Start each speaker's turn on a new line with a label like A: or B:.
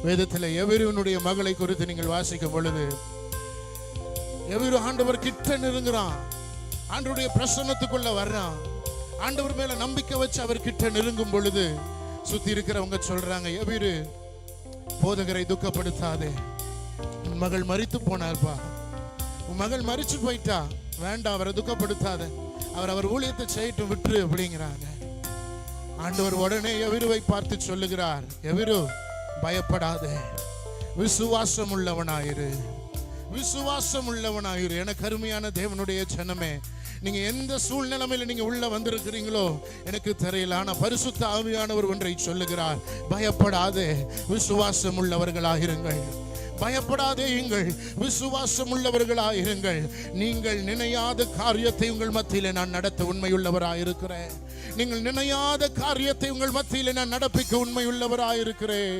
A: வேதத்தில் எபிருவனுடைய மகளை குறித்து நீங்கள் வாசிக்கும் பொழுது, எபிரு ஆண்டவர் கிட்ட நெருங்குறான், ஆண்டவருடைய பிரசன்னத்துக்குள்ள வர்றான். ஆண்டவர் மேல நம்பிக்கை வச்சு அவர் கிட்ட நெருங்கும் பொழுது சுத்தி இருக்கிறவங்க சொல்றாங்க, எபிரு போதகரை துக்கப்படுத்தாதே, உன் மகள் மரித்து போனார்ப்பா, உன் மகள் மரிச்சு போயிட்டா, வேண்டாம் அவரை துக்கப்படுத்தாத, அவர் ஊழியத்தை செய்யட்டும், விட்டுரு அப்படிங்கிறாங்க. ஆண்டவர் உடனே எபிருவை பார்த்து சொல்லுகிறார், எபிரு பயப்படாதே, விசுவாசம் உள்ளவனாயிரு, விசுவாசம் உள்ளவனாயிரு. எனக்கு அருமையான தேவனுடைய ஜனமே, நீங்க எந்த சூழ்நிலையில நீங்க உள்ள வந்திருக்கிறீங்களோ எனக்கு தெரியல, ஆனா பரிசுத்த ஆவியானவர் ஒன்றை சொல்லுகிறார், பயப்படாதே, விசுவாசம் உள்ளவர்களாயிருங்கள், பயப்படாதேயுங்கள், விசுவாசம் உள்ளவர்களாயிருங்கள். நீங்கள் நினையாத காரியத்தை உங்கள் மத்தியிலே நான் நடத்த உண்மையுள்ளவராயிருக்கிறேன், நீங்கள் நினையாத காரியத்தை உங்கள் மத்தியிலே நான் நடப்பிக்க உண்மையுள்ளவராயிருக்கிறேன்.